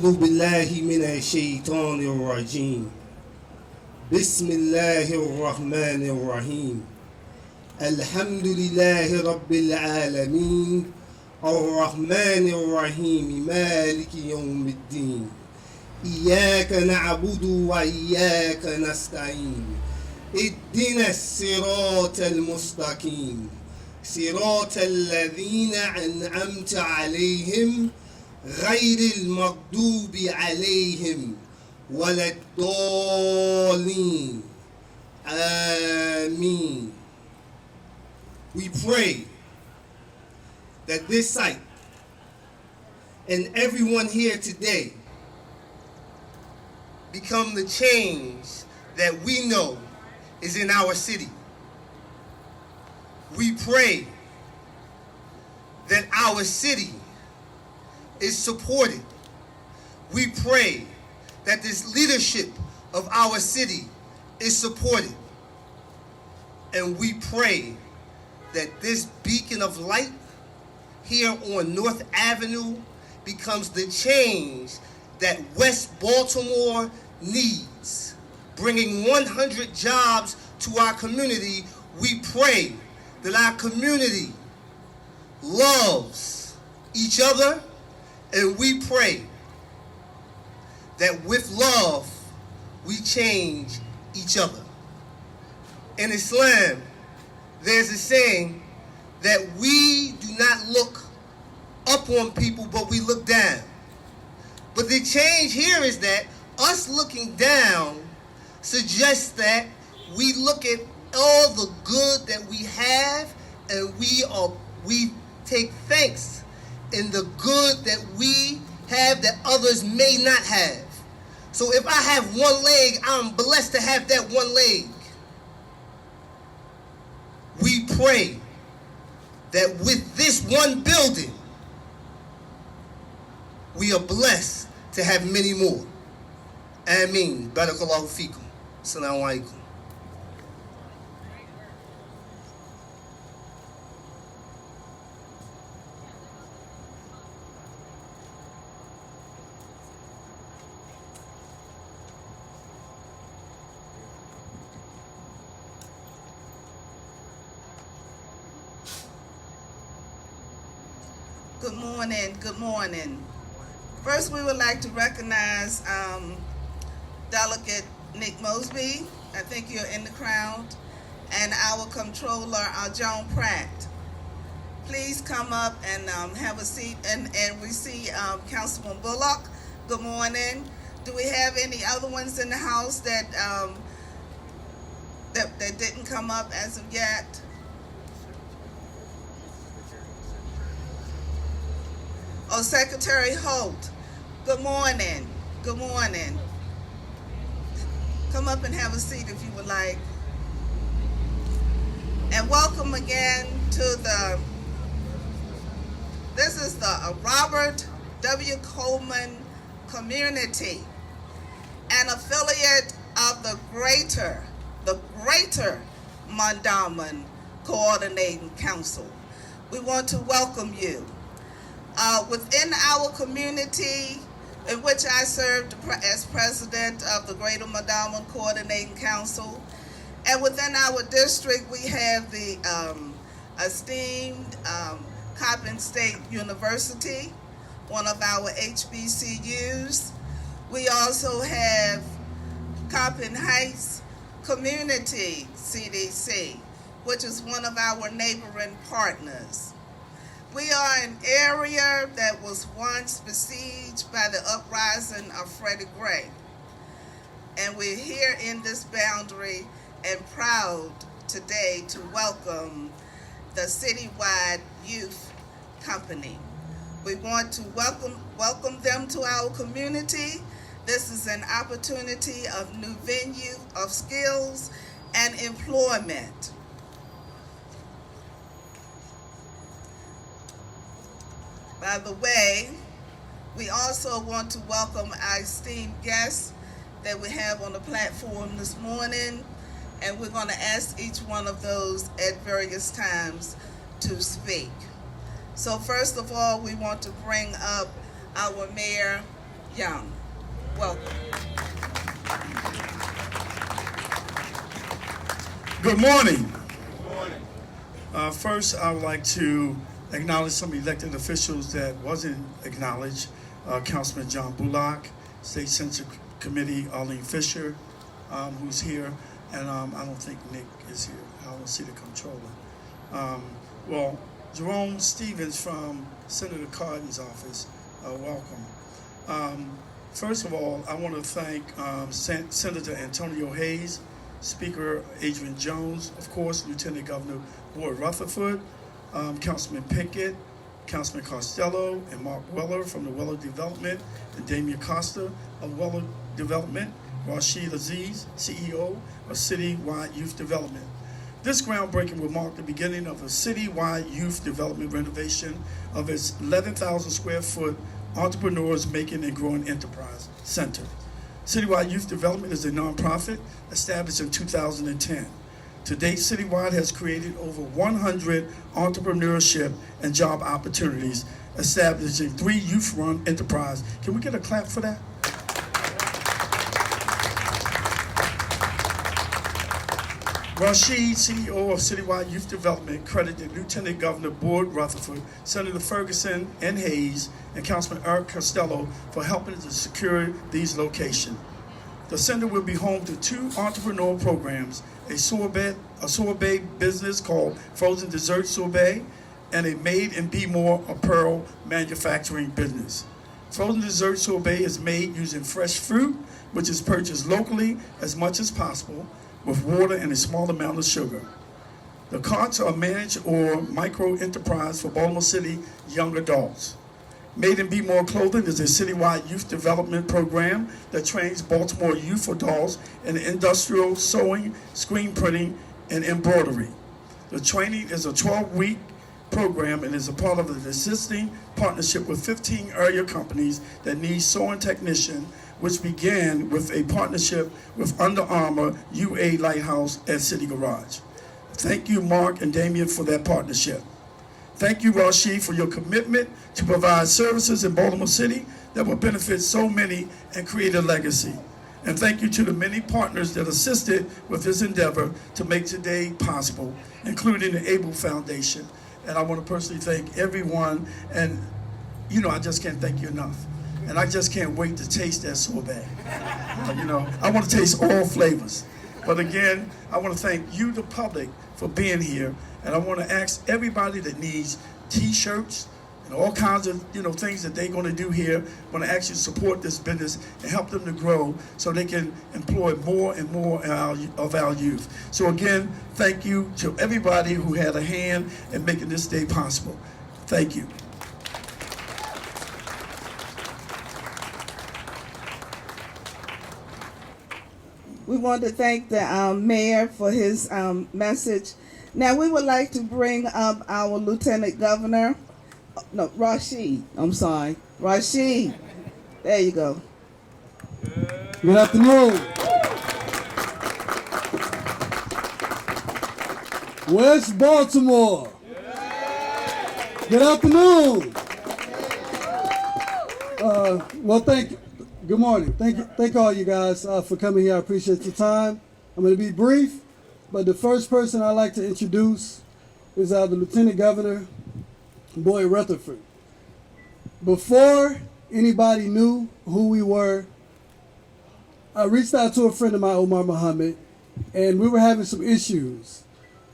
أعوذ بالله من الشيطان الرجيم بسم الله الرحمن الرحيم الحمد لله رب العالمين الرحمن الرحيم مالك يوم الدين إياك نعبد وإياك نستعين اهدنا الصراط المستقيم صراط الذين أنعمت عليهم غير المغضوب عليهم ولا الضالين. Amen. We pray that this site and everyone here today become the change that we know is in our city. We pray that our city is supported. We pray that this leadership of our city is supported. And we pray that this beacon of light here on North Avenue becomes the change that West Baltimore needs. Bringing 100 jobs to our community, we pray that our community loves each other, and we pray that with love, we change each other. In Islam, there's a saying that we do not look up on people, but we look down. But the change here is that us looking down suggests that we look at all the good that we have, and we take thanks in the good that we have that others may not have. So if I have one leg, I'm blessed to have that one leg. We pray that with this one building, we are blessed to have many more. Ameen. Barakallahu feekum. Assalamu alaikum. Good morning, good morning. First, we would like to recognize Delegate Nick Mosby. I think you're in the crowd. And our controller, Joan Pratt. Please come up and have a seat. And we see Councilman Bullock. Good morning. Do we have any other ones in the house that that didn't come up as of yet? Oh, Secretary Holt, good morning. Good morning. Come up and have a seat if you would like. And welcome again to this is the Robert W. Coleman Community, an affiliate of the Greater Mondawmin Coordinating Council. We want to welcome you. Within our community, in which I served as president of the Greater Mondawmin Coordinating Council, and within our district, we have the esteemed Coppin State University, one of our HBCUs. We also have Coppin Heights Community CDC, which is one of our neighboring partners. We are an area that was once besieged by the uprising of Freddie Gray. And we're here in this boundary and proud today to welcome the Citywide Youth Company. We want to welcome them to our community. This is an opportunity of new venue of skills and employment. By the way, we also want to welcome our esteemed guests that we have on the platform this morning, and we're going to ask each one of those at various times to speak. So first of all, we want to bring up our mayor, Young. Welcome. Good morning. First, I would like to acknowledge some elected officials that wasn't acknowledged. Councilman John Bullock, State Central Committee Arlene Fisher, who's here, and I don't think Nick is here. I don't see the controller. Well, Jerome Stevens from Senator Cardin's office, welcome. First of all, I want to thank Senator Antonio Hayes, Speaker Adrian Jones, of course, Lieutenant Governor Boyd Rutherford, Councilman Pinkett, Councilman Costello, and Mark Weller from the Weller Development, and Damian Costa of Weller Development, Rashid Aziz, CEO of Citywide Youth Development. This groundbreaking will mark the beginning of a citywide youth development renovation of its 11,000 square foot Entrepreneurs Making and Growing Enterprise Center. Citywide Youth Development is a nonprofit established in 2010. To date, Citywide has created over 100 entrepreneurship and job opportunities, establishing 3 youth-run enterprises. Can we get a clap for that? Rashid, CEO of Citywide Youth Development, credited Lieutenant Governor Boyd Rutherford, Senator Ferguson and Hayes, and Councilman Eric Costello for helping to secure these locations. The center will be home to 2 entrepreneurial programs, a sorbet business called Frozen Dessert Sorbet, and a Made and Be More apparel manufacturing business. Frozen Dessert Sorbet is made using fresh fruit, which is purchased locally as much as possible, with water and a small amount of sugar. The carts are managed or micro-enterprise for Baltimore City young adults. Made and Be More Clothing is a citywide youth development program that trains Baltimore youth adults in industrial sewing, screen printing, and embroidery. The training is a 12-week program and is a part of an existing partnership with 15 area companies that need sewing technicians, which began with a partnership with Under Armour, UA Lighthouse, and City Garage. Thank you, Mark and Damian, for that partnership. Thank you, Rashid, for your commitment to provide services in Baltimore City that will benefit so many and create a legacy. And thank you to the many partners that assisted with this endeavor to make today possible, including the ABLE Foundation. And I want to personally thank everyone, and I just can't thank you enough. And I just can't wait to taste that sorbet. I want to taste all flavors. But again, I want to thank you, the public, for being here. And I want to ask everybody that needs T-shirts and all kinds of things that they're going to do here. I want to actually support this business and help them to grow so they can employ more and more of our youth. So again, thank you to everybody who had a hand in making this day possible. Thank you. We want to thank the mayor for his message. Now we would like to bring up our Lieutenant Governor, Rashid. I'm sorry, Rashid. There you go. Good afternoon. West Baltimore. Good afternoon. Well, thank you. Good morning. Thank all you guys for coming here. I appreciate your time. I'm going to be brief, but the first person I'd like to introduce is the Lieutenant Governor, Boyd Rutherford. Before anybody knew who we were, I reached out to a friend of mine, Omar Muhammad, and we were having some issues.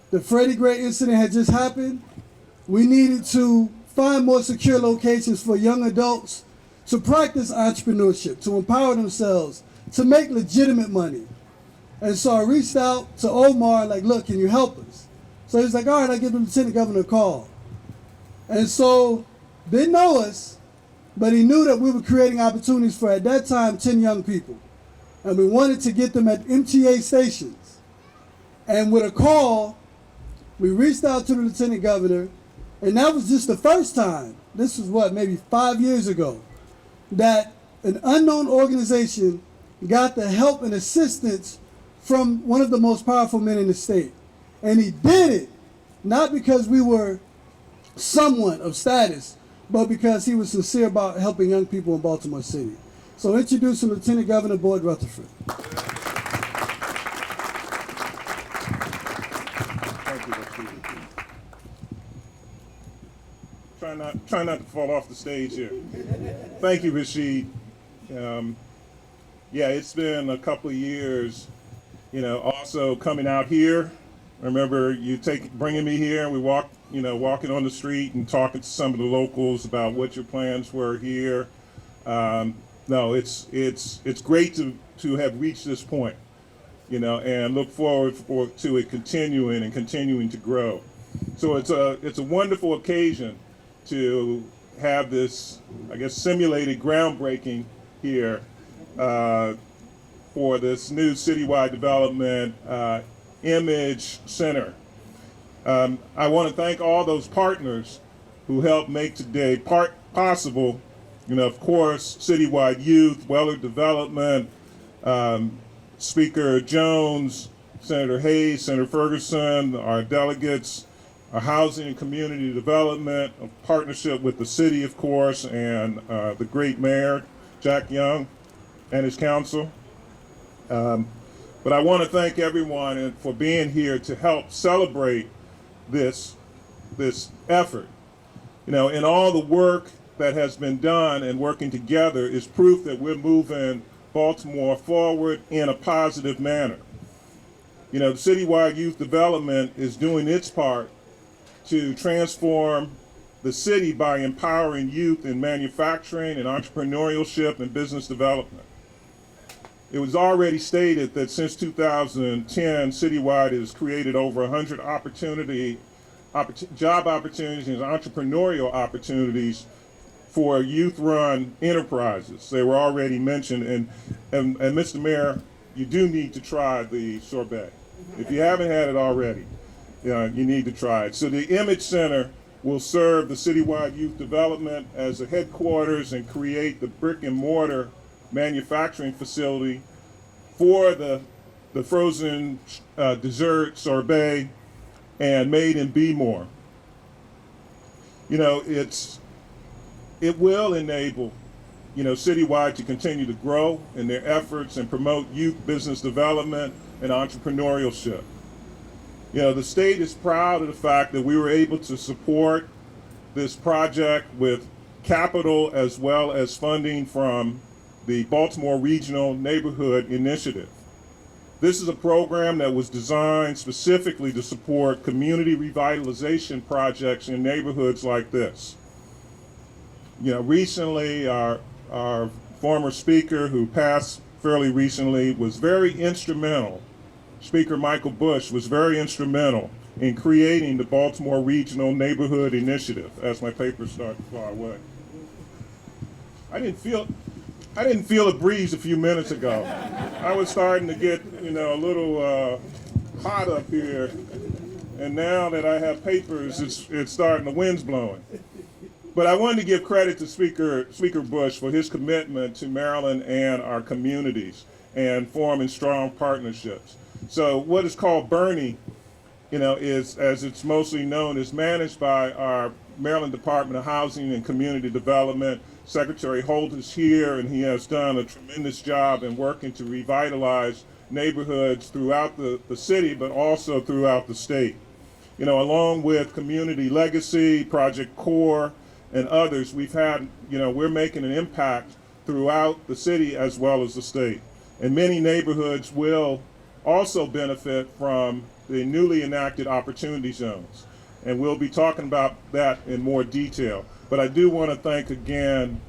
The Freddie Gray incident had just happened. We needed to find more secure locations for young adults to practice entrepreneurship, to empower themselves, to make legitimate money. And so I reached out to Omar, like, look, can you help us? So he's like, all right, I'll give the Lieutenant Governor a call. And so, didn't know us, but he knew that we were creating opportunities for, at that time, 10 young people. And we wanted to get them at MTA stations. And with a call, we reached out to the Lieutenant Governor, and that was just the first time. This was maybe 5 years ago, that an unknown organization got the help and assistance from one of the most powerful men in the state. And he did it not because we were someone of status, but because he was sincere about helping young people in Baltimore City. So introducing Lieutenant Governor Boyd Rutherford. Thank you, Rashid. Try not to fall off the stage here. Thank you, Rashid. Yeah, it's been a couple of years, also coming out here. I remember you bringing me here, and we walking on the street and talking to some of the locals about what your plans were here. No, it's great to have reached this point, and look forward to it continuing to grow. So it's a wonderful occasion to have this, I guess, simulated groundbreaking here for this new citywide development EMAGE Center. I want to thank all those partners who helped make today possible. Of course, Citywide Youth, Weller Development, Speaker Jones, Senator Hayes, Senator Ferguson, our delegates, our Housing and Community Development, a partnership with the city, of course, and the great mayor, Jack Young, and his council. But I want to thank everyone for being here to help celebrate this effort. And all the work that has been done and working together is proof that we're moving Baltimore forward in a positive manner. The Citywide Youth Development is doing its part to transform the city by empowering youth in manufacturing and entrepreneurship and business development. It was already stated that since 2010, Citywide has created over 100 job opportunities and entrepreneurial opportunities for youth-run enterprises. They were already mentioned, and Mr. Mayor, you do need to try the sorbet. If you haven't had it already, you need to try it. So the EMAGE Center will serve the Citywide Youth Development as a headquarters and create the brick and mortar manufacturing facility for the frozen dessert sorbet and Made in Be-More. It will enable Citywide to continue to grow in their efforts and promote youth business development and entrepreneurship. The state is proud of the fact that we were able to support this project with capital as well as funding from the Baltimore Regional Neighborhood Initiative. This is a program that was designed specifically to support community revitalization projects in neighborhoods like this. Recently, our former speaker, who passed fairly recently, was very instrumental. Speaker Michael Bush was very instrumental in creating the Baltimore Regional Neighborhood Initiative, as my papers start to fly away. I didn't feel a breeze a few minutes ago. I was starting to get, a little hot up here, and now that I have papers, it's starting, the wind's blowing. But I wanted to give credit to Speaker Bush for his commitment to Maryland and our communities and forming strong partnerships. So what is called Bernie, is, as it's mostly known, is managed by our Maryland Department of Housing and Community Development. Secretary Holt is here, and he has done a tremendous job in working to revitalize neighborhoods throughout the city, but also throughout the state. Along with Community Legacy, Project Core, and others, we're making an impact throughout the city as well as the state. And many neighborhoods will also benefit from the newly enacted opportunity zones. And we'll be talking about that in more detail. But I do want to thank again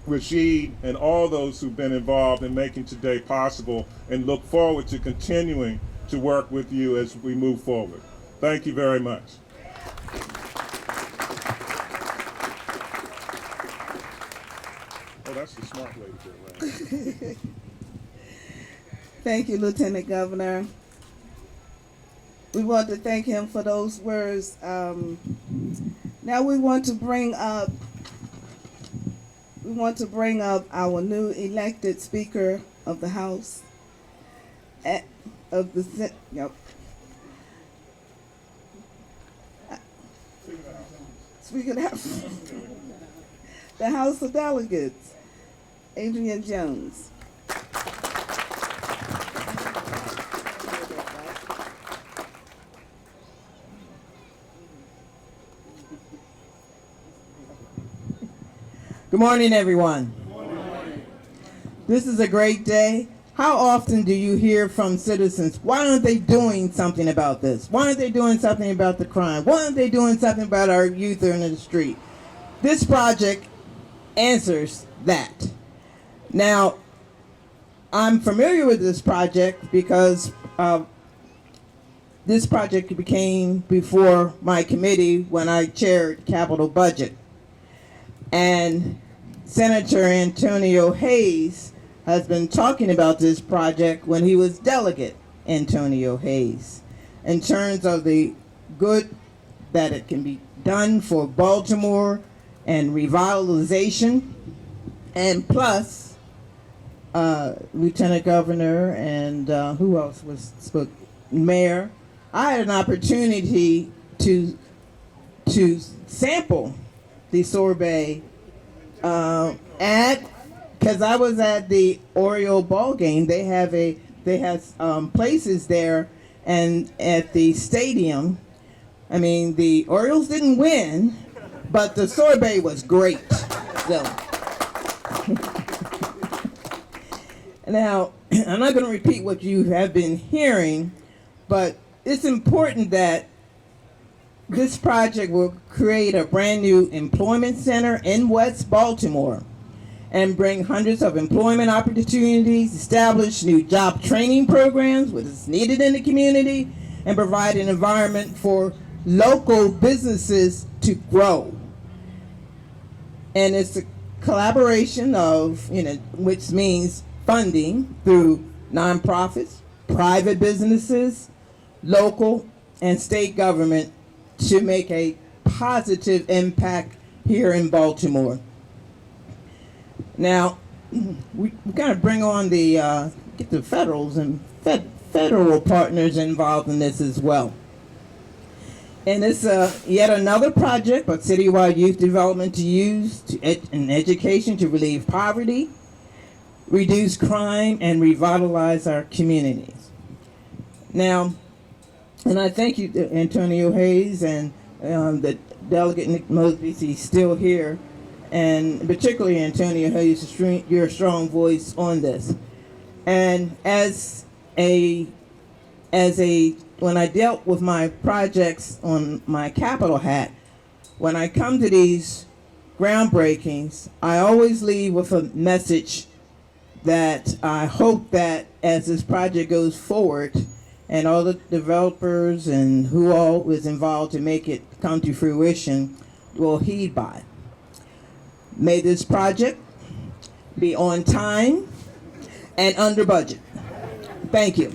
Rashid and all those who've been involved in making today possible, and look forward to continuing to work with you as we move forward. Thank you very much. Oh, that's the smart way to do it, right? Thank you, Lieutenant Governor. We want to thank him for those words. Now we want to bring up our new elected Speaker of the House of the Speaker of the House, the House of Delegates. Adrian Jones. Good morning, everyone. This is a great day. How often do you hear from citizens, why aren't they doing something about this? Why aren't they doing something about the crime? Why aren't they doing something about our youth in the street? This project answers that. Now, I'm familiar with this project because this project became before my committee when I chaired capital budget. And Senator Antonio Hayes has been talking about this project when he was delegate Antonio Hayes in terms of the good that it can be done for Baltimore and revitalization, and plus Lieutenant Governor and who else spoke? Mayor. I had an opportunity to sample the sorbet because I was at the Oriole ball game. They have places there, and at the stadium. I mean, the Orioles didn't win, but the sorbet was great. So now I'm not going to repeat what you have been hearing, but it's important that this project will create a brand new employment center in West Baltimore and bring hundreds of employment opportunities, establish new job training programs, which is needed in the community, and provide an environment for local businesses to grow. And it's a collaboration of, which means funding through nonprofits, private businesses, local and state government to make a positive impact here in Baltimore. Now, we got to bring on get the federals and federal partners involved in this as well. And it's yet another project of citywide youth development to use in education to relieve poverty, reduce crime, and revitalize our communities. Now, and I thank you, Antonio Hayes, and the Delegate Nick Mosby, he's still here, and particularly Antonio Hayes, your strong voice on this. And when I dealt with my projects on my Capitol hat, when I come to these groundbreakings, I always leave with a message that I hope that as this project goes forward, and all the developers and who all is involved to make it come to fruition will heed by. May this project be on time and under budget. Thank you.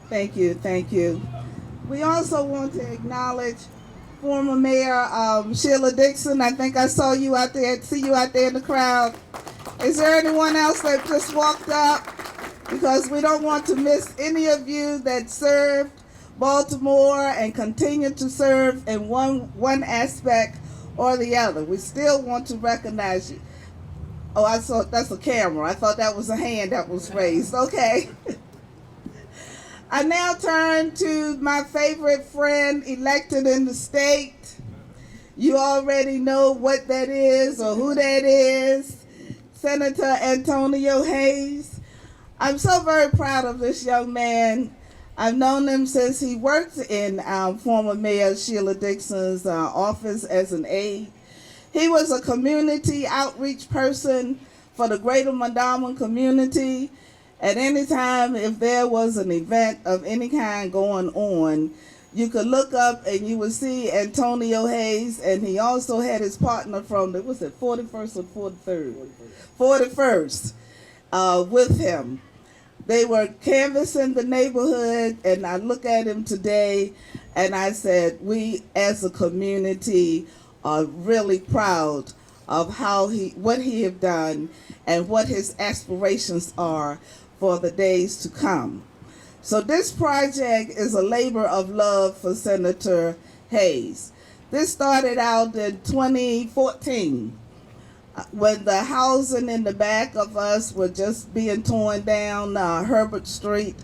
Thank you, thank you. We also want to acknowledge former Mayor Sheila Dixon. I think I see you out there in the crowd. Is there anyone else that just walked up? Because we don't want to miss any of you that served Baltimore and continue to serve in one aspect or the other. We still want to recognize you. Oh, I saw that's a camera. I thought that was a hand that was raised. Okay. I now turn to my favorite friend elected in the state. You already know what that is or who that is, Senator Antonio Hayes. I'm so very proud of this young man. I've known him since he worked in former Mayor Sheila Dixon's office as an aide. He was a community outreach person for the greater Mondawmin community. At any time, if there was an event of any kind going on, you could look up and you would see Antonio Hayes, and he also had his partner from the, was it 41st or 43rd? 41st, with him. They were canvassing the neighborhood, and I look at him today, and I said, we as a community are really proud of what he have done and what his aspirations are for the days to come. So this project is a labor of love for Senator Hayes. This started out in 2014 when the housing in the back of us was just being torn down, Herbert Street.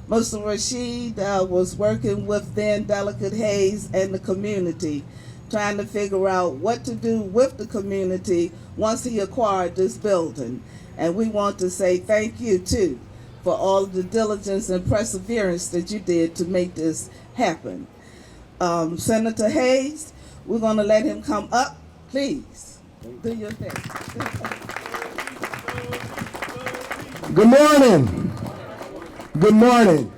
Mr. Rashid was working with then Delegate Hayes and the community, trying to figure out what to do with the community once he acquired this building. And we want to say thank you too for all of the diligence and perseverance that you did to make this happen. Senator Hayes, we're going to let him come up. Please, do your thing. Good morning. Good morning.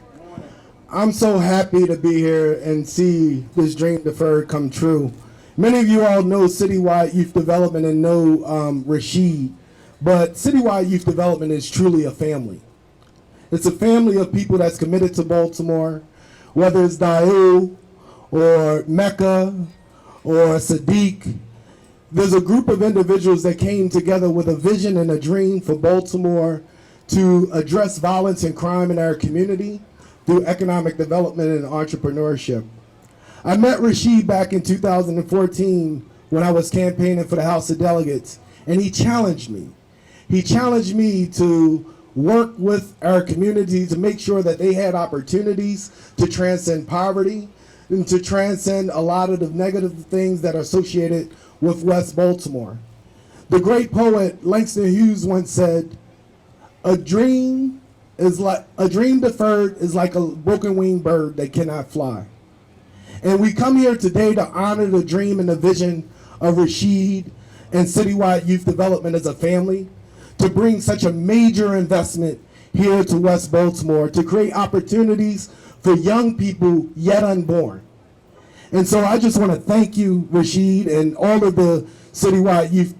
I'm so happy to be here and see this dream deferred come true. Many of you all know Citywide Youth Development and know Rashid, but Citywide Youth Development is truly a family. It's a family of people that's committed to Baltimore, whether it's Dail or Mecca or Sadiq. There's a group of individuals that came together with a vision and a dream for Baltimore to address violence and crime in our community through economic development and entrepreneurship. I met Rashid back in 2014 when I was campaigning for the House of Delegates, and he challenged me. He challenged me to work with our community to make sure that they had opportunities to transcend poverty and to transcend a lot of the negative things that are associated with West Baltimore. The great poet Langston Hughes once said, a dream deferred is like a broken winged bird that cannot fly. And we come here today to honor the dream and the vision of Rashid and Citywide Youth Development as a family, to bring such a major investment here to West Baltimore, to create opportunities for young people yet unborn. And so I just want to thank you, Rashid, and all of the Citywide Youth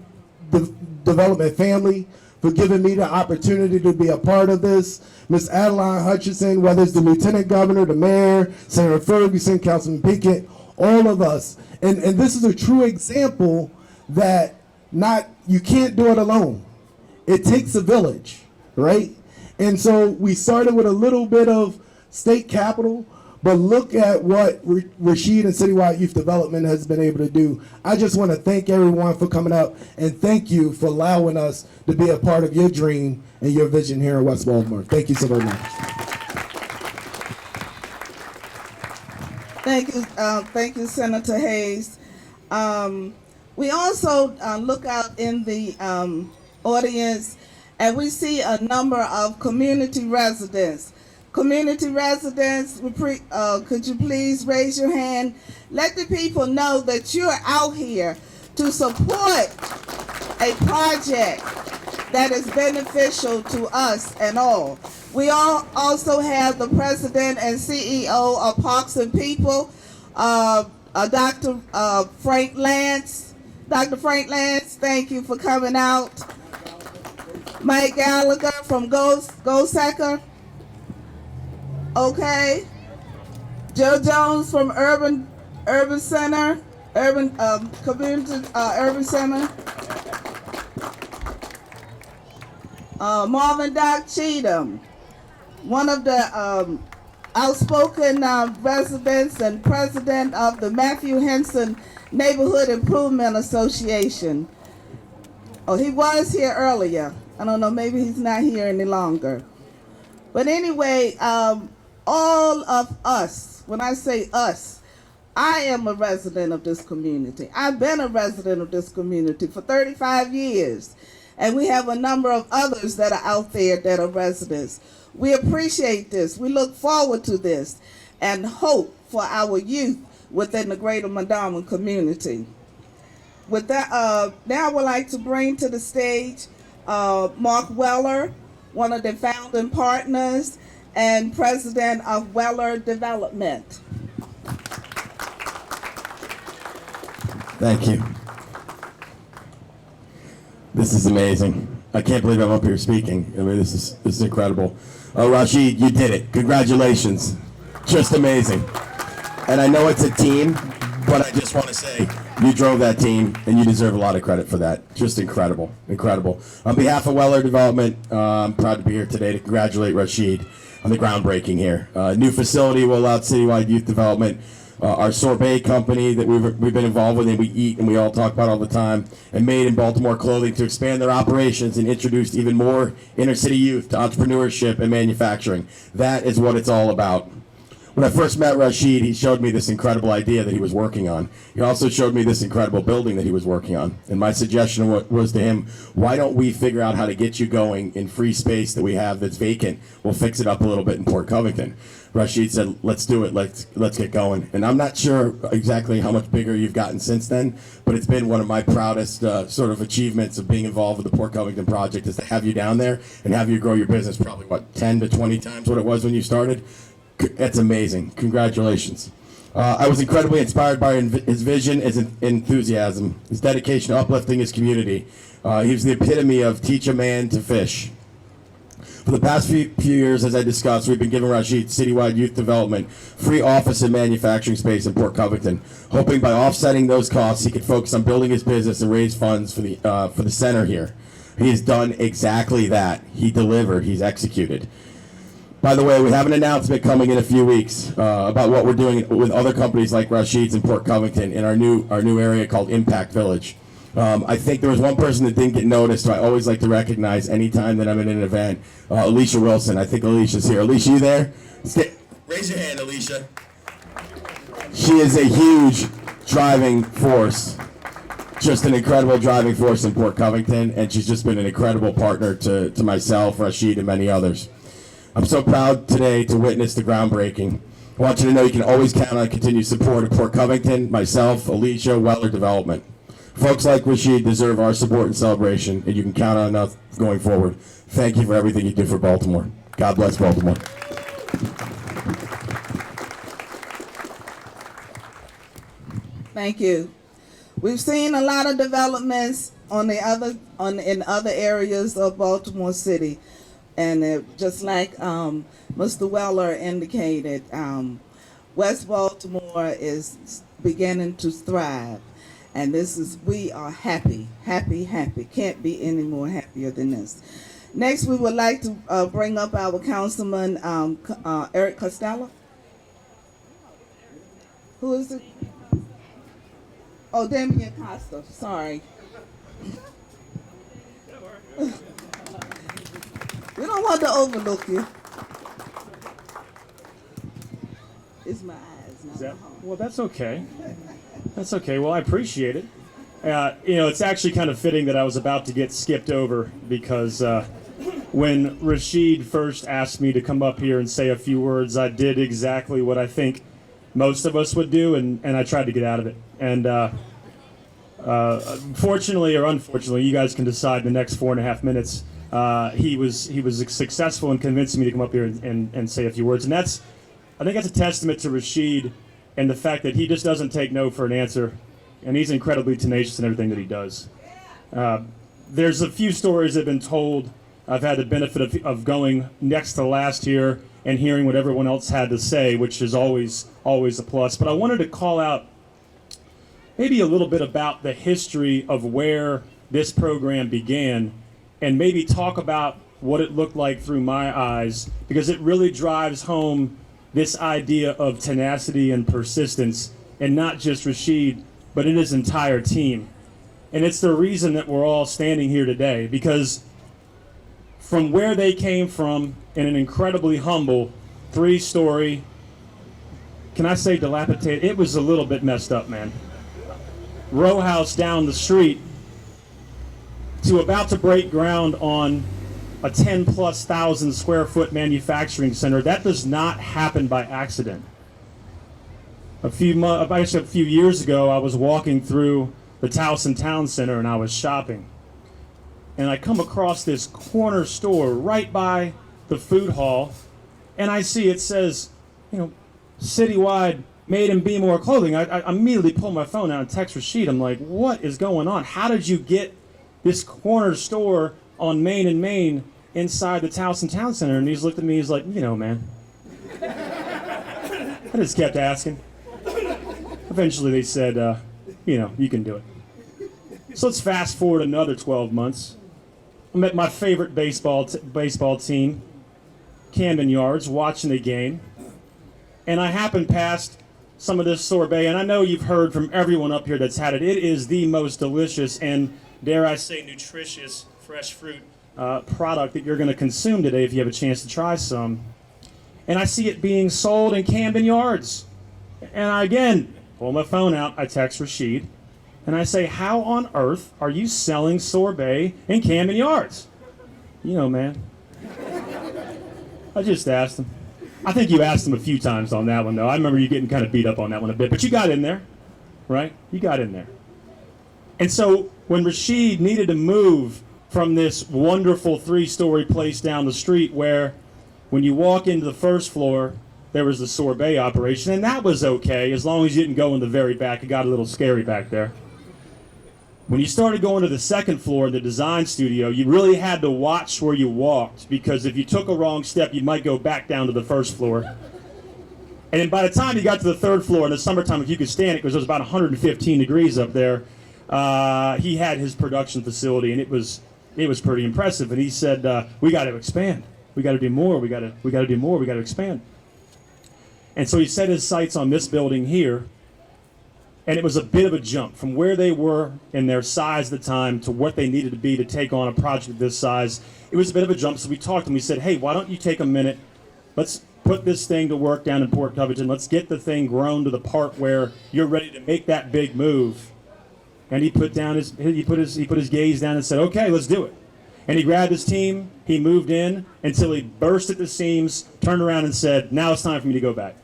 Development family for giving me the opportunity to be a part of this. Ms. Adeline Hutchinson, whether it's the Lieutenant Governor, the Mayor, Senator Ferguson, Councilman Pinkett, all of us. And this is a true example that you can't do it alone. It takes a village, right? And so we started with a little bit of state capital, but look at what Rashid and Citywide Youth Development has been able to do. I just want to thank everyone for coming up and thank you for allowing us to be a part of your dream and your vision here in West Baltimore. Thank you so very much. Thank you, Senator Hayes. We also look out in the audience and we see a number of community residents. Community residents, could you please raise your hand? Let the people know that you're out here to support a project that is beneficial to us and all. We all also have the president and CEO of Parks and People, Dr. Frank Lance. Dr. Frank Lance, thank you for coming out. Mike Gallagher from Gosecker. Okay. Joe Jones from Urban Center, Community Urban Center. Marvin Doc Cheatham, one of the outspoken residents and president of the Matthew Henson Neighborhood Improvement Association. Oh, he was here earlier. I don't know, maybe he's not here any longer. But anyway, all of us, when I say us, I am a resident of this community. I've been a resident of this community for 35 years. And we have a number of others that are out there that are residents. We appreciate this. We look forward to this and hope for our youth within the greater Mondawmin community. With that, now I would like to bring to the stage Mark Weller, one of the founding partners and president of Weller Development. Thank you. This is amazing. I can't believe I'm up here speaking. I mean, this is incredible. Rashid, you did it. Congratulations. Just amazing. And I know it's a team, But I just want to say, you drove that team, and you deserve a lot of credit for that. Just incredible, incredible. On behalf of Weller Development, I'm proud to be here today to congratulate Rashid on the groundbreaking here. New facility will allow citywide youth development. Our sorbet company that we've been involved with and we eat and we all talk about all the time, and Made in Baltimore Clothing to expand their operations and introduce even more inner city youth to entrepreneurship and manufacturing. That is what it's all about. When I first met Rashid, he showed me this incredible idea that he was working on. He also showed me this incredible building that he was working on. And my suggestion was to him, why don't we figure out how to get you going in free space that we have that's vacant? We'll fix it up a little bit in Port Covington. Rashid said, let's do it, let's get going. And I'm not sure exactly how much bigger you've gotten since then, but it's been one of my proudest sort of achievements of being involved with the Port Covington project is to have you down there and have you grow your business probably, 10 to 20 times what it was when you started? That's amazing. Congratulations. I was incredibly inspired by his vision, his enthusiasm, his dedication to uplifting his community. He was the epitome of teach a man to fish. For the past few years, as I discussed, we've been giving Rashid citywide youth development, free office and manufacturing space in Port Covington, hoping by offsetting those costs, he could focus on building his business and raise funds for the center here. He has done exactly that. He delivered. He's executed. By the way, we have an announcement coming in a few weeks about what we're doing with other companies like Rashid's in Port Covington in our new area called Impact Village. I think there was one person that didn't get noticed, who I always like to recognize anytime that I'm in an event. Alicia Wilson. I think Alicia's here. Alicia, you there? Raise your hand, Alicia. She is a huge driving force. Just an incredible driving force in Port Covington, and she's just been an incredible partner to myself, Rashid, and many others. I'm so proud today to witness the groundbreaking. I want you to know you can always count on continued support of Port Covington, myself, Alicia, Weller Development. Folks like Rashid deserve our support and celebration, and you can count on us going forward. Thank you for everything you do for Baltimore. God bless Baltimore. Thank you. We've seen a lot of developments in other areas of Baltimore City. And just like Mr. Weller indicated, West Baltimore is beginning to thrive. And we are happy. Can't be any more happier than this. Next, we would like to bring up our Councilman Eric Costello. Who is it? Oh, Damian Costa, sorry. We don't want to overlook you. It's my eyes, not my heart. Well, that's okay. That's okay. Well, I appreciate it. It's actually kind of fitting that I was about to get skipped over because when Rashid first asked me to come up here and say a few words, I did exactly what I think most of us would do, and I tried to get out of it. And fortunately or unfortunately, you guys can decide the next 4.5 minutes. He was successful in convincing me to come up here and say a few words, and I think that's a testament to Rashid and the fact that he just doesn't take no for an answer, and he's incredibly tenacious in everything that he does. There's a few stories that have been told. I've had the benefit of going next to last here and hearing what everyone else had to say, which is always a plus. But I wanted to call out maybe a little bit about the history of where this program began, and maybe talk about what it looked like through my eyes, because it really drives home this idea of tenacity and persistence, and not just Rashid, but in his entire team. And it's the reason that we're all standing here today, because from where they came from, in an incredibly humble 3-story, can I say dilapidated? It was a little bit messed up, man. Row house down the street, to about to break ground on a 10,000+ square foot manufacturing center. That does not happen by accident. A few years ago, I was walking through the Towson Town Center and I was shopping. And I come across this corner store right by the food hall, and I see it says, citywide Made in Baltimore Clothing. I immediately pull my phone out and text Rashid. I'm like, what is going on? How did you get this corner store on Main and Main inside the Towson Town Center? And he's looked at me, he's like, man. I just kept asking. Eventually they said, you can do it. So let's fast forward another 12 months. I'm at my favorite baseball team, Camden Yards, watching the game. And I happened past some of this sorbet, and I know you've heard from everyone up here that's had it. It is the most delicious and, dare I say, nutritious fresh fruit product that you're going to consume today if you have a chance to try some. And I see it being sold in Camden Yards. And I, again, pull my phone out, I text Rashid, and I say, how on earth are you selling sorbet in Camden Yards? You know, man. I just asked him. I think you asked him a few times on that one, though. I remember you getting kind of beat up on that one a bit, but you got in there, right? You got in there. And so when Rashid needed to move from this wonderful 3-story place down the street where when you walk into the first floor, there was the sorbet operation, and that was okay as long as you didn't go in the very back. It got a little scary back there. When you started going to the second floor, the design studio, you really had to watch where you walked, because if you took a wrong step, you might go back down to the first floor. And then by the time you got to the third floor in the summertime, if you could stand it, because it was about 115 degrees up there, he had his production facility, and it was pretty impressive. And he said, "We got to expand. We got to do more. We got to do more. We got to expand." And so he set his sights on this building here. And it was a bit of a jump from where they were in their size at the time to what they needed to be to take on a project this size. It was a bit of a jump, so we talked and we said, hey, why don't you take a minute? Let's put this thing to work down in Port Covington. Let's get the thing grown to the part where you're ready to make that big move. And he put his gaze down and said, okay, let's do it. And he grabbed his team, he moved in until he burst at the seams, turned around and said, now it's time for me to go back.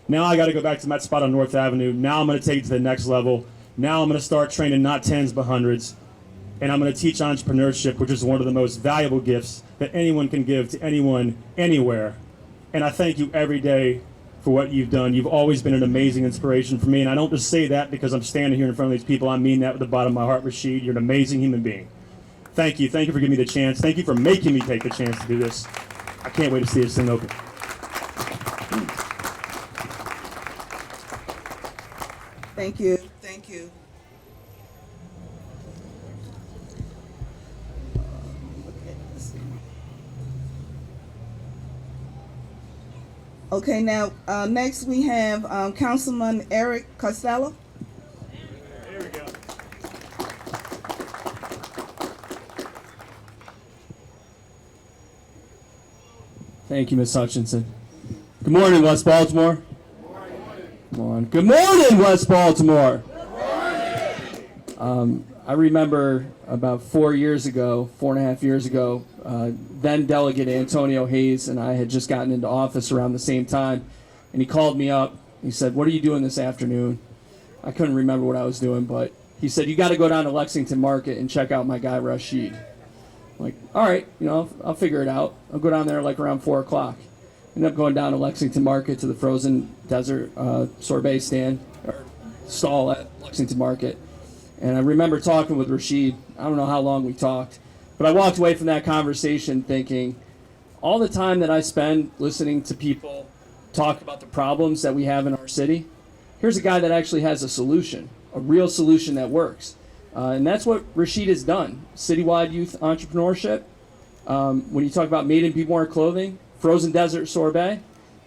Now I got to go back to that spot on North Avenue. Now I'm going to take it to the next level. Now I'm going to start training not tens but hundreds. And I'm going to teach entrepreneurship, which is one of the most valuable gifts that anyone can give to anyone, anywhere. And I thank you every day for what you've done. You've always been an amazing inspiration for me. And I don't just say that because I'm standing here in front of these people. I mean that with the bottom of my heart, Rashid. You're an amazing human being. Thank you. Thank you for giving me the chance. Thank you for making me take the chance to do this. I can't wait to see this thing open. Thank you. Thank you. Okay, now next we have Councilman Eric Costello. There we go. Thank you, Ms. Hutchinson. Good morning, West Baltimore. Come on. Good morning, West Baltimore. Good morning. I remember about 4.5 years ago, then Delegate Antonio Hayes and I had just gotten into office around the same time, and he called me up. He said, "What are you doing this afternoon?" I couldn't remember what I was doing, but he said, "You got to go down to Lexington Market and check out my guy Rashid." I'm like, all right, I'll figure it out. I'll go down there like around 4 o'clock. Ended up going down to Lexington Market to the frozen desert sorbet stand or stall at Lexington Market. And I remember talking with Rashid. I don't know how long we talked, but I walked away from that conversation thinking, all the time that I spend listening to people talk about the problems that we have in our city, here's a guy that actually has a solution, a real solution that works. And that's what Rashid has done. Citywide youth entrepreneurship. When you talk about made in Be More clothing, frozen desert sorbet,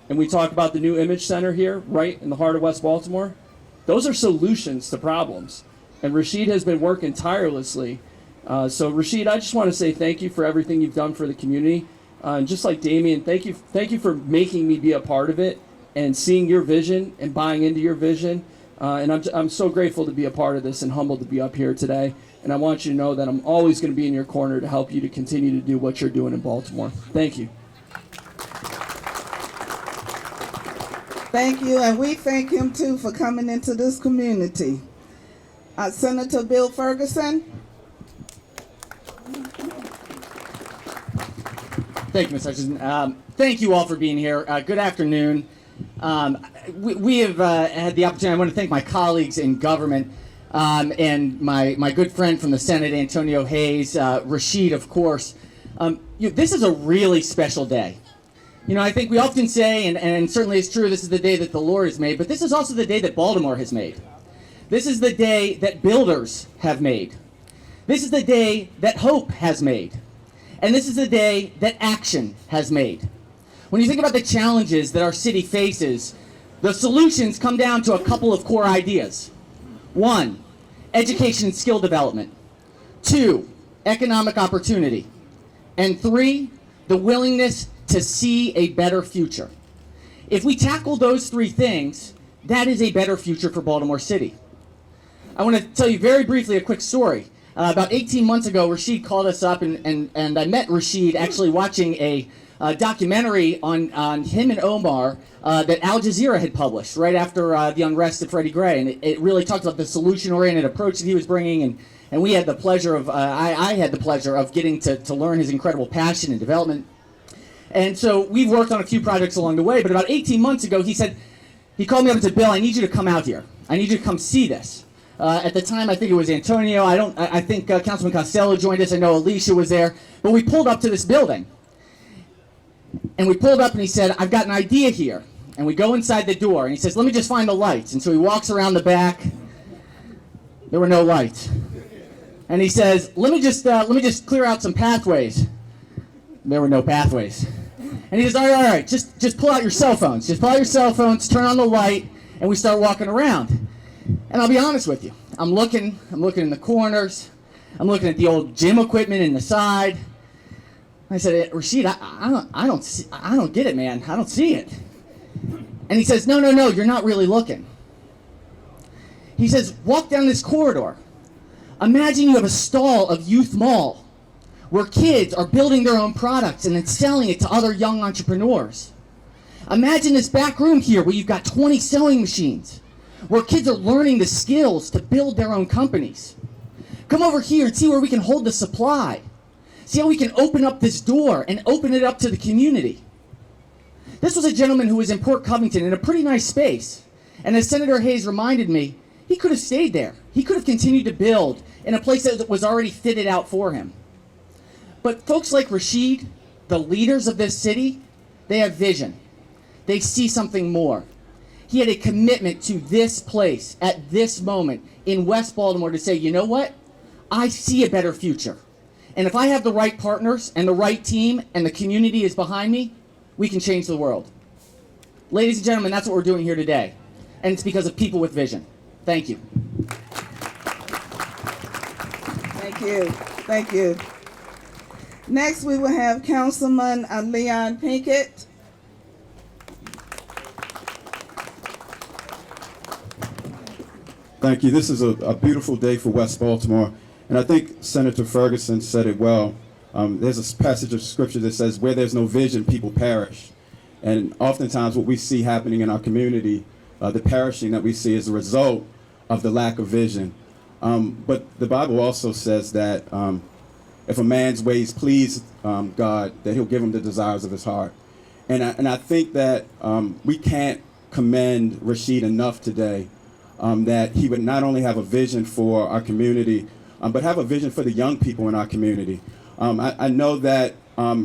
and we talk about the new EMAGE Center here, right in the heart of West Baltimore, those are solutions to problems. And Rashid has been working tirelessly. So Rashid, I just want to say thank you for everything you've done for the community. And just like Damien, thank you for making me be a part of it and seeing your vision and buying into your vision. And I'm so grateful to be a part of this and humbled to be up here today. And I want you to know that I'm always going to be in your corner to help you to continue to do what you're doing in Baltimore. Thank you. Thank you, and we thank him too for coming into this community. Senator Bill Ferguson. Thank you, Ms. Hutchinson. Thank you all for being here. Good afternoon. We have had the opportunity. I want to thank my colleagues in government and my good friend from the Senate, Antonio Hayes, Rashid, of course. This is a really special day. You know, I think we often say, and certainly it's true, this is the day that the Lord has made, but this is also the day that Baltimore has made. This is the day that builders have made. This is the day that hope has made. And this is the day that action has made. When you think about the challenges that our city faces, the solutions come down to a couple of core ideas. 1, education and skill development. 2, economic opportunity. And 3, the willingness to see a better future. If we tackle those 3 things, that is a better future for Baltimore City. I want to tell you very briefly a quick story. About 18 months ago, Rashid called us up, and I met Rashid actually watching a documentary on him and Omar that Al Jazeera had published right after the unrest of Freddie Gray, and it really talked about the solution-oriented approach that he was bringing, and we had the pleasure of, I had the pleasure of getting to learn his incredible passion and development. And so we've worked on a few projects along the way, but about 18 months ago, he called me up and said, Bill, I need you to come out here. I need you to come see this. At the time, I think it was Antonio. I think Councilman Costello joined us. I know Alicia was there. But we pulled up to this building. And we pulled up and he said, I've got an idea here. And we go inside the door and he says, let me just find the lights. And so he walks around the back. There were no lights. And he says, let me just clear out some pathways. There were no pathways. And he says, all right, just pull out your cell phones. Just pull out your cell phones, turn on the light, and we start walking around. And I'll be honest with you. I'm looking in the corners. I'm looking at the old gym equipment in the side. I said, Rashid, I don't get it, man. I don't see it. And he says, no, you're not really looking. He says, walk down this corridor. Imagine you have a stall of Youth Mall where kids are building their own products and then selling it to other young entrepreneurs. Imagine this back room here where you've got 20 sewing machines, where kids are learning the skills to build their own companies. Come over here and see where we can hold the supply. See how we can open up this door and open it up to the community. This was a gentleman who was in Port Covington in a pretty nice space. And as Senator Hayes reminded me, he could have stayed there. He could have continued to build in a place that was already fitted out for him. But folks like Rashid, the leaders of this city, they have vision. They see something more. He had a commitment to this place at this moment in West Baltimore to say, you know what? I see a better future. And if I have the right partners and the right team and the community is behind me, we can change the world. Ladies and gentlemen, that's what we're doing here today. And it's because of people with vision. Thank you. Thank you. Thank you. Next, we will have Councilman Leon Pinkett. Thank you. This is a beautiful day for West Baltimore. And I think Senator Ferguson said it well. There's a passage of scripture that says, where there's no vision, people perish. And oftentimes what we see happening in our community, the perishing that we see is a result of the lack of vision. But the Bible also says that if a man's ways please God, that he'll give him the desires of his heart. And I think that we can't commend Rashid enough today, that he would not only have a vision for our community, but have a vision for the young people in our community. I know that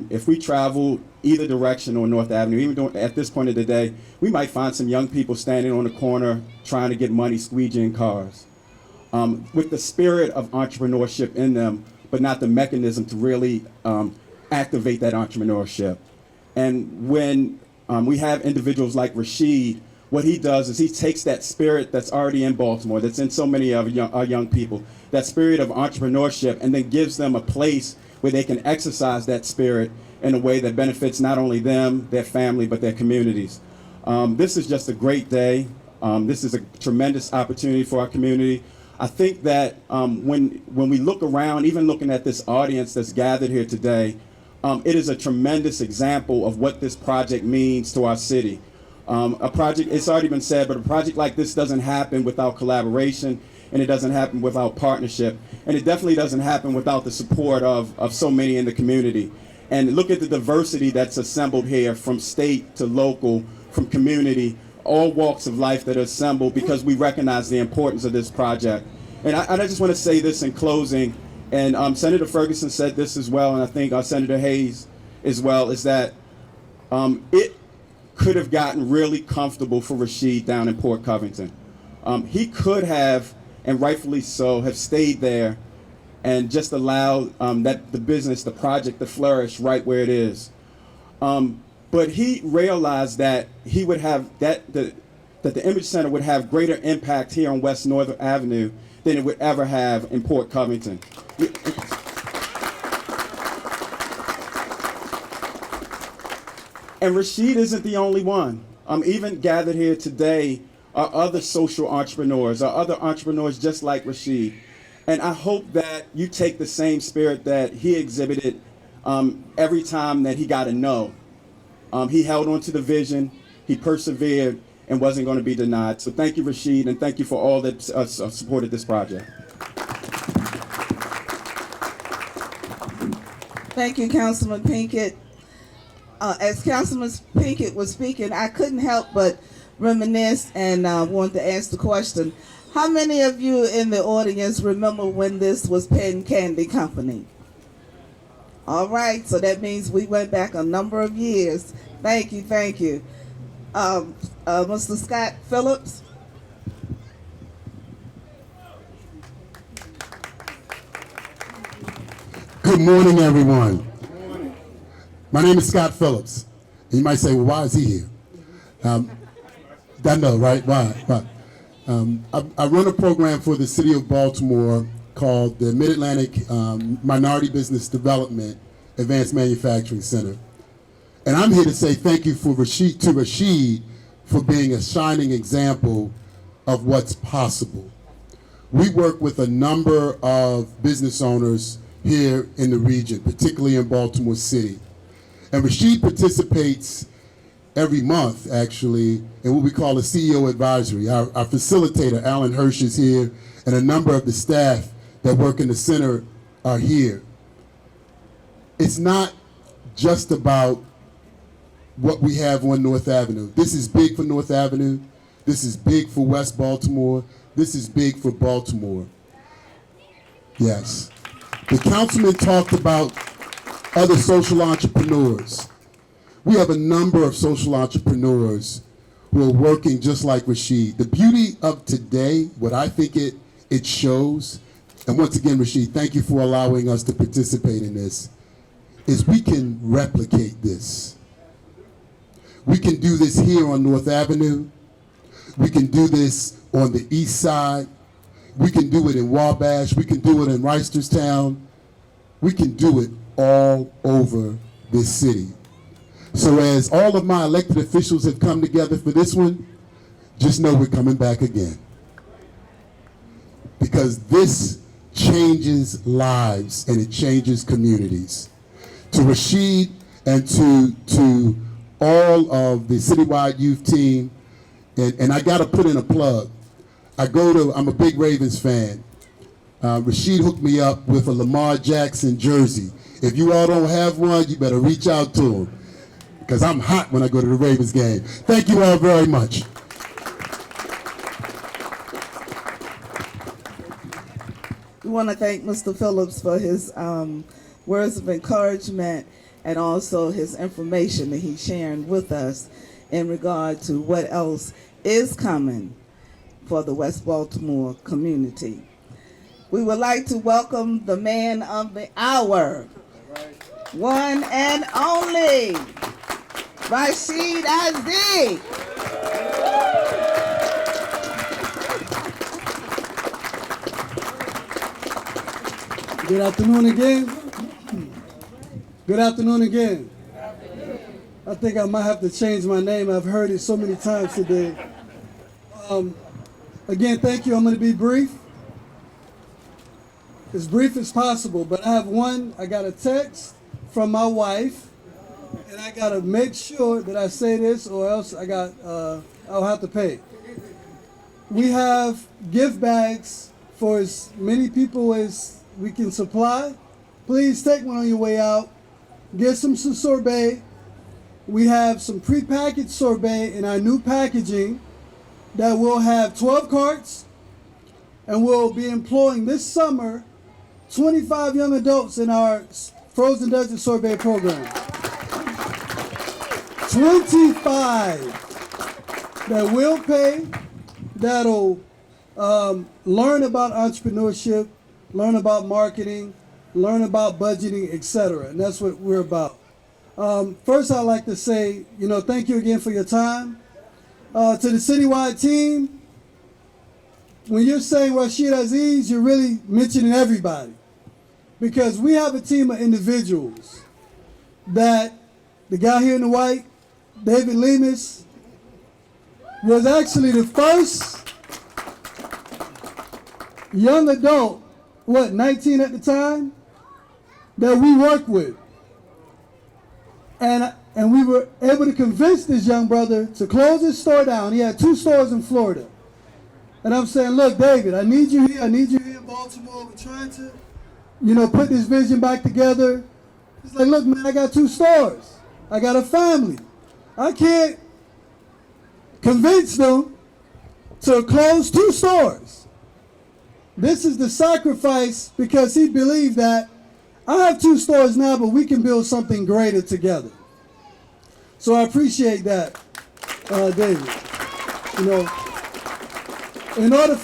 if we travel either direction on North Avenue, even at this point of the day, we might find some young people standing on the corner trying to get money squeegeeing cars, with the spirit of entrepreneurship in them, but not the mechanism to really activate that entrepreneurship. And when we have individuals like Rashid, what he does is he takes that spirit that's already in Baltimore, that's in so many of our young people, that spirit of entrepreneurship, and then gives them a place where they can exercise that spirit in a way that benefits not only them, their family, but their communities. This is just a great day. This is a tremendous opportunity for our community. I think that when we look around, even looking at this audience that's gathered here today, it is a tremendous example of what this project means to our city. A project, it's already been said, but a project like this doesn't happen without collaboration, and it doesn't happen without partnership, and it definitely doesn't happen without the support of so many in the community. And look at the diversity that's assembled here, from state to local, from community, all walks of life that are assembled because we recognize the importance of this project. And I just want to say this in closing, and Senator Ferguson said this as well, and I think Senator Hayes as well, is that it could have gotten really comfortable for Rashid down in Port Covington. He could have, and rightfully so, have stayed there and just allowed that the business, the project to flourish right where it is. But he realized that he would have that the Image Center would have greater impact here on West North Avenue than it would ever have in Port Covington. And Rashid isn't the only one. Even gathered here today are other social entrepreneurs, are other entrepreneurs just like Rashid. And I hope that you take the same spirit that he exhibited every time that he got a no. He held on to the vision, he persevered, and wasn't going to be denied. So thank you, Rashid, and thank you for all that supported this project. Thank you, Councilman Pinkett. As Councilman Pinkett was speaking, I couldn't help but reminisce and wanted to ask the question, how many of you in the audience remember when this was Penn Candy Company? All right, so that means we went back a number of years. Thank you, thank you. Mr. Scott Phillips? Good morning, everyone. My name is Scott Phillips. And you might say, well, why is he here? I know, right? Why? I run a program for the city of Baltimore called the Mid-Atlantic Minority Business Development Advanced Manufacturing Center. And I'm here to say thank you to Rashid for being a shining example of what's possible. We work with a number of business owners here in the region, particularly in Baltimore City. And Rashid participates every month, actually, in what we call a CEO advisory. Our facilitator, Alan Hirsch, is here, and a number of the staff that work in the center are here. It's not just about what we have on North Avenue. This is big for North Avenue. This is big for West Baltimore. This is big for Baltimore. Yes. The councilman talked about other social entrepreneurs. We have a number of social entrepreneurs who are working just like Rashid. The beauty of today, what I think it shows, and once again, Rashid, thank you for allowing us to participate in this, is we can replicate this. We can do this here on North Avenue. We can do this on the east side. We can do it in Wabash. We can do it in Reisterstown. We can do it all over this city. So as all of my elected officials have come together for this one, just know we're coming back again. Because this changes lives and it changes communities. To Rashid and to all of the citywide youth team, and I gotta put in a plug. I'm a big Ravens fan. Rashid hooked me up with a Lamar Jackson jersey. If you all don't have one, you better reach out to him, because I'm hot when I go to the Ravens game. Thank you all very much. We want to thank Mr. Phillips for his words of encouragement and also his information that he's sharing with us in regard to what else is coming for the West Baltimore community. We would like to welcome the man of the hour, one and only, Rashid Aziz. Good afternoon again. Good afternoon again. I think I might have to change my name. I've heard it so many times today. Again, thank you. I'm going to be brief. As brief as possible, but I got a text from my wife, and I got to make sure that I say this or else I'll have to pay. We have gift bags for as many people as we can supply. Please take one on your way out. Get some sorbet. We have some prepackaged sorbet in our new packaging that will have 12 carts, and we'll be employing this summer 25 young adults in our frozen desert sorbet program. 25 that will pay, that'll learn about entrepreneurship, learn about marketing, learn about budgeting, etc. And that's what we're about. First, I'd like to say, thank you again for your time. To the citywide team, when you're saying Rashid Aziz, you're really mentioning everybody. Because we have a team of individuals that the guy here in the white, David Lemus, was actually the first young adult, 19 at the time, that we worked with. And we were able to convince this young brother to close his store down. He had 2 stores in Florida. And I'm saying, look, David, I need you here. I need you here in Baltimore. We're trying to, put this vision back together. He's like, look, man, I got 2 stores. I got a family. I can't convince them to close 2 stores. This is the sacrifice because he believed that I have 2 stores now, but we can build something greater together. So I appreciate that, David. In order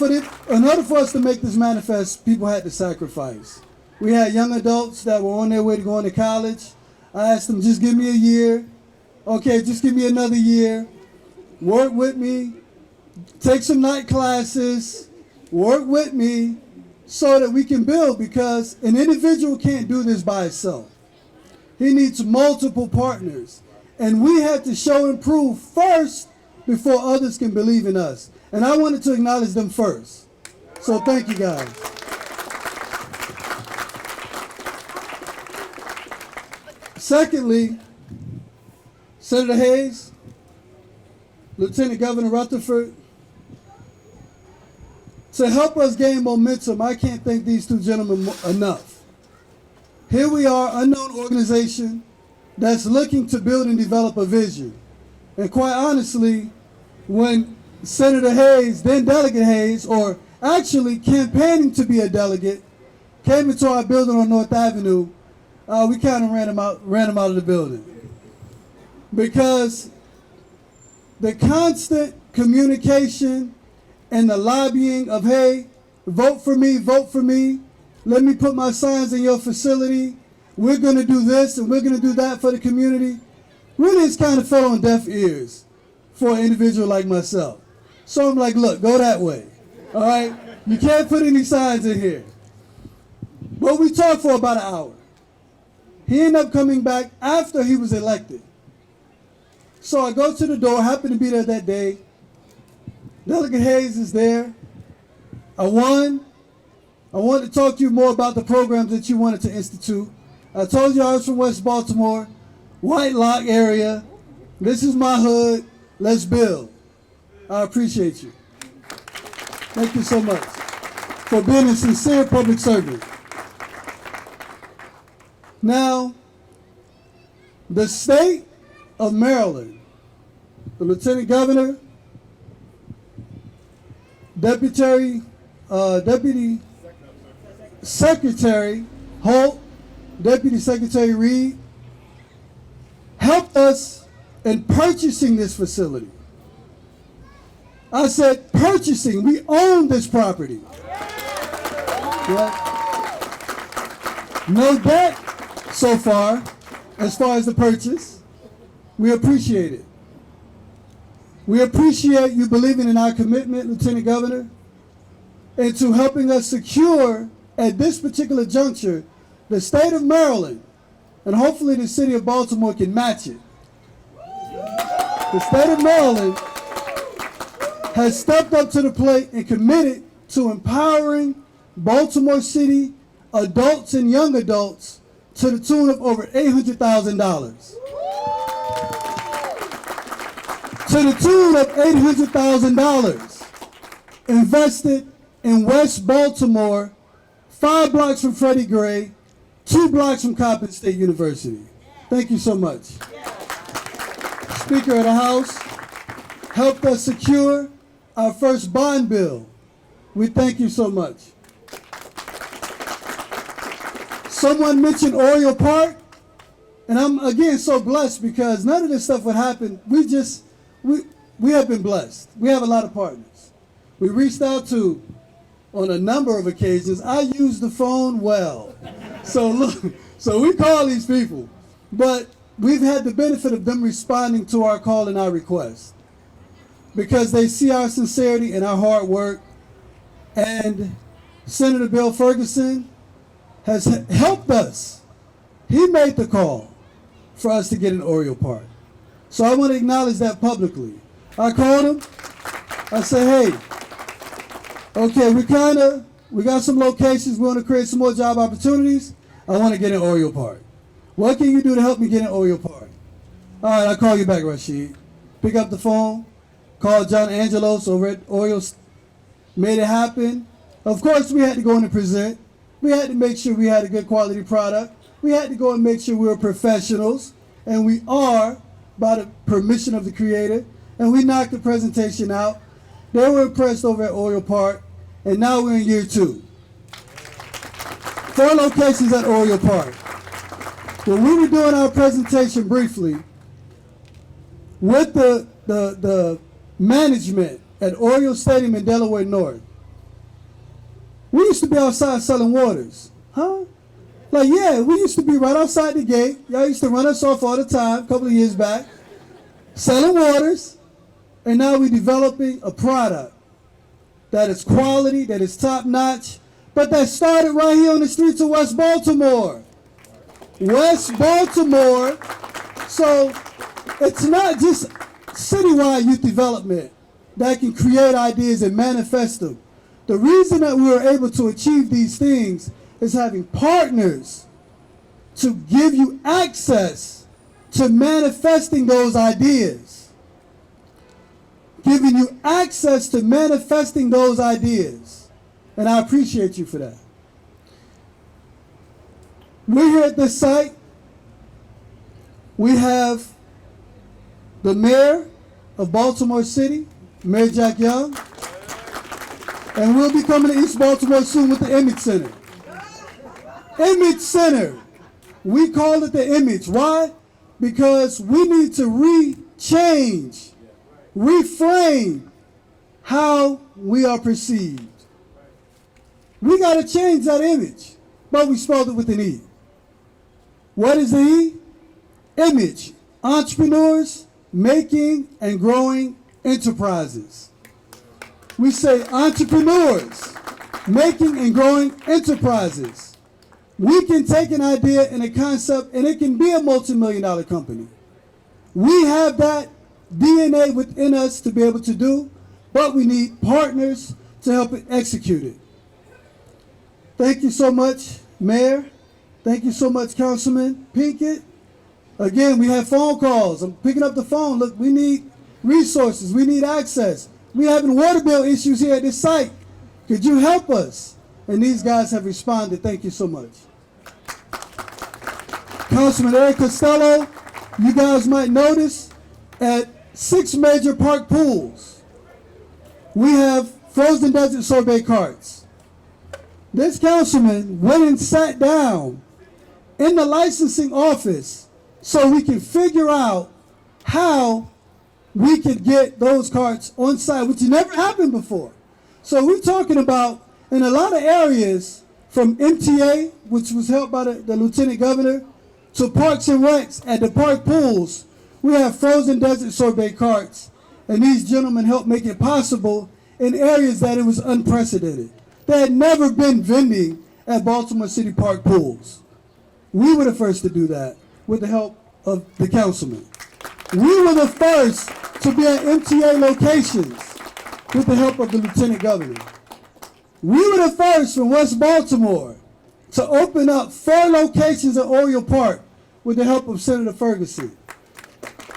for us to make this manifest, people had to sacrifice. We had young adults that were on their way to going to college. I asked them, just give me a year. Okay, just give me another year. Work with me. Take some night classes. Work with me so that we can build, because an individual can't do this by itself. He needs multiple partners. And we have to show and prove first before others can believe in us. And I wanted to acknowledge them first. So thank you guys. Secondly, Senator Hayes, Lieutenant Governor Rutherford, to help us gain momentum, I can't thank these 2 gentlemen enough. Here we are, unknown organization that's looking to build and develop a vision. And quite honestly, when Senator Hayes, then Delegate Hayes, or actually campaigning to be a delegate, came into our building on North Avenue, we kind of ran him out of the building. Because the constant communication and the lobbying of, hey, vote for me, let me put my signs in your facility, we're going to do this and we're going to do that for the community, really it's kind of fell on deaf ears for an individual like myself. So I'm like, look, go that way, all right? You can't put any signs in here. But we talked for about an hour. He ended up coming back after he was elected. So I go to the door, happened to be there that day. Delegate Hayes is there. I wanted to talk to you more about the programs that you wanted to institute. I told you I was from West Baltimore, White Lock area. This is my hood. Let's build. I appreciate you. Thank you so much for being a sincere public servant. Now, the state of Maryland, the Lieutenant Governor, Deputy Secretary Holt, Deputy Secretary Reed, helped us in purchasing this facility. I said purchasing, we own this property. Yeah. No debt so far as the purchase. We appreciate it. We appreciate you believing in our commitment, Lieutenant Governor, and to helping us secure, at this particular juncture, the state of Maryland, and hopefully the city of Baltimore can match it. The state of Maryland has stepped up to the plate and committed to empowering Baltimore City adults and young adults to the tune of over $800,000. To the tune of $800,000 invested in West Baltimore, 5 blocks from Freddie Gray, 2 blocks from Coppin State University. Thank you so much. Speaker of the House helped us secure our first bond bill. We thank you so much. Someone mentioned Oriole Park. And I'm, again, so blessed because none of this stuff would happen. We have been blessed. We have a lot of partners. We reached out to, on a number of occasions, I use the phone well. So look, so we call these people, but we've had the benefit of them responding to our call and our request because they see our sincerity and our hard work. And Senator Bill Ferguson has helped us. He made the call for us to get an Oriole Park. So I want to acknowledge that publicly. I called him. I said, hey, okay, we got some locations. We want to create some more job opportunities. I want to get an Oriole Park. What can you do to help me get an Oriole Park? All right, I'll call you back, Rashid. Pick up the phone, call John Angelos over at Orioles, made it happen. Of course, we had to go in and present. We had to make sure we had a good quality product. We had to go and make sure we were professionals, and we are, by the permission of the Creator, and we knocked the presentation out. They were impressed over at Oriole Park, and now we're in year 2. 4 locations at Oriole Park. When we were doing our presentation briefly, with the management at Oriole Stadium in Delaware North, we used to be outside selling waters. Huh? Like, yeah, we used to be right outside the gate. Y'all used to run us off all the time, a couple of years back, selling waters, and now we're developing a product that is quality, that is top-notch, but that started right here on the streets of West Baltimore. West Baltimore. So it's not just citywide youth development that can create ideas and manifest them. The reason that we were able to achieve these things is having partners to give you access to manifesting those ideas. Giving you access to manifesting those ideas. And I appreciate you for that. We're here at this site. We have the mayor of Baltimore City, Mayor Jack Young. And we'll be coming to East Baltimore soon with the EMAGE Center. EMAGE Center. We call it the EMAGE. Why? Because we need to reframe how we are perceived. We got to change that image, but we spelled it with an E. What is the E? EMAGE. Entrepreneurs making and growing enterprises. We say entrepreneurs making and growing enterprises. We can take an idea and a concept and it can be a multi-million-dollar company. We have that DNA within us to be able to do, but we need partners to help it execute it. Thank you so much, Mayor. Thank you so much, Councilman Pinkett. Again, we have phone calls. I'm picking up the phone. Look, we need resources. We need access. We're having water bill issues here at this site. Could you help us? And these guys have responded. Thank you so much. Councilman Eric Costello, you guys might notice at 6 major park pools, we have frozen desert sorbet carts. This councilman went and sat down in the licensing office so we can figure out how we could get those carts on site, which never happened before. So we're talking about, in a lot of areas, from MTA, which was helped by the Lieutenant Governor, to Parks and Recs at the park pools, we have frozen desert sorbet carts. And these gentlemen helped make it possible in areas that it was unprecedented. There had never been vending at Baltimore City Park pools. We were the first to do that with the help of the councilman. We were the first to be at MTA locations with the help of the Lieutenant Governor. We were the first from West Baltimore to open up 4 locations at Oriole Park with the help of Senator Ferguson.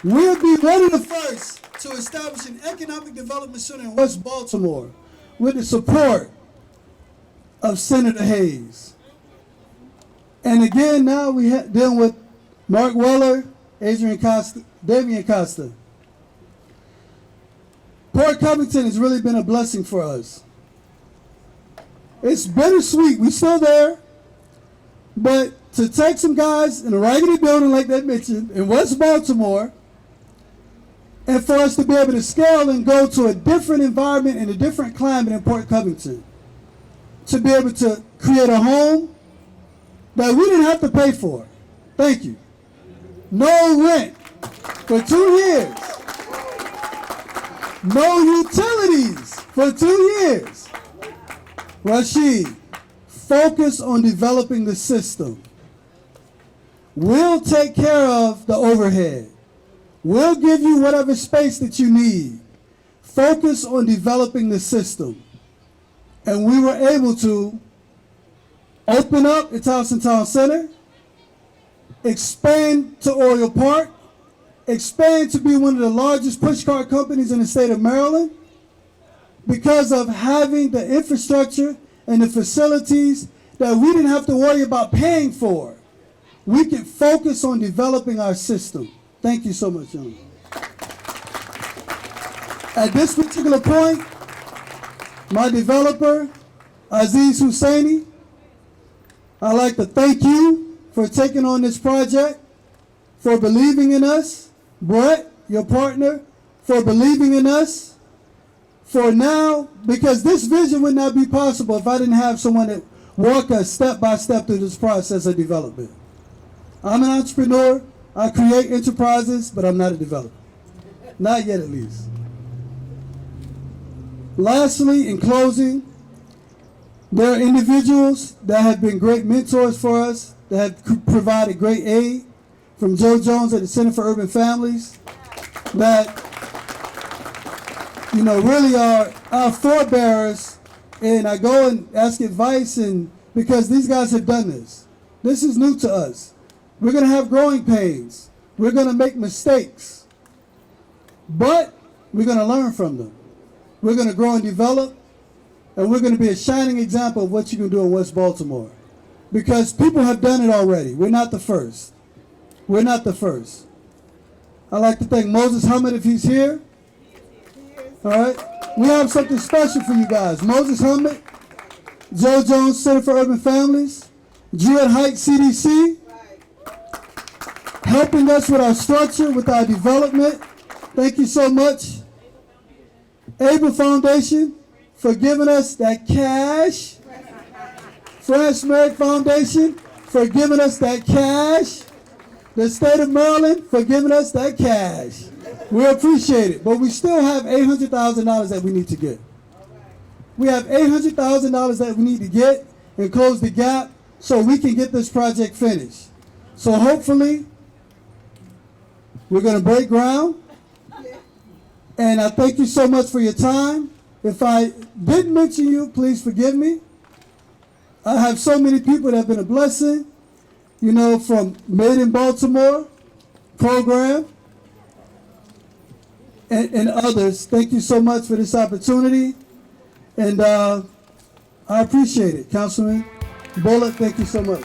We'll be one of the first to establish an economic development center in West Baltimore with the support of Senator Hayes. And again, now we dealing with Mark Weller, Adrian Costa, Damian Costa. Port Covington has really been a blessing for us. It's bittersweet. We're still there. But to take some guys in a raggedy building like that mentioned in West Baltimore, and for us to be able to scale and go to a different environment and a different climate in Port Covington, to be able to create a home that we didn't have to pay for. Thank you. No rent for 2 years. No utilities for 2 years. Rashid, focus on developing the system. We'll take care of the overhead. We'll give you whatever space that you need. Focus on developing the system. And we were able to open up the Towson Town Center, expand to Oriole Park, expand to be one of the largest pushcart companies in the state of Maryland because of having the infrastructure and the facilities that we didn't have to worry about paying for. We can focus on developing our system. Thank you so much, gentlemen. At this particular point, my developer, Aziz Husseini, I'd like to thank you for taking on this project, for believing in us. Brett, your partner, for believing in us. For now, because this vision would not be possible if I didn't have someone that walk us step by step through this process of development. I'm an entrepreneur. I create enterprises, but I'm not a developer. Not yet, at least. Lastly, in closing, there are individuals that have been great mentors for us, that have provided great aid, from Joe Jones at the Center for Urban Families, that really are our forebearers, and I go and ask advice, and because these guys have done this. This is new to us. We're going to have growing pains. We're going to make mistakes, but we're going to learn from them. We're going to grow and develop, and we're going to be a shining example of what you can do in West Baltimore, because people have done it already. We're not the first. We're not the first. I'd like to thank Moses Hummett if he's here. All right. We have something special for you guys. Moses Hummett, Joe Jones Center for Urban Families, Druid Heights CDC, helping us with our structure, with our development. Thank you so much. Able Foundation for giving us that cash. France Merrick Foundation for giving us that cash. The state of Maryland for giving us that cash. We appreciate it, but we still have $800,000 that we need to get. We have $800,000 that we need to get and close the gap so we can get this project finished. So hopefully, we're going to break ground. And I thank you so much for your time. If I didn't mention you, please forgive me. I have so many people that have been a blessing, from Made in Baltimore program and others. Thank you so much for this opportunity. And I appreciate it. Councilman Bullock, thank you so much.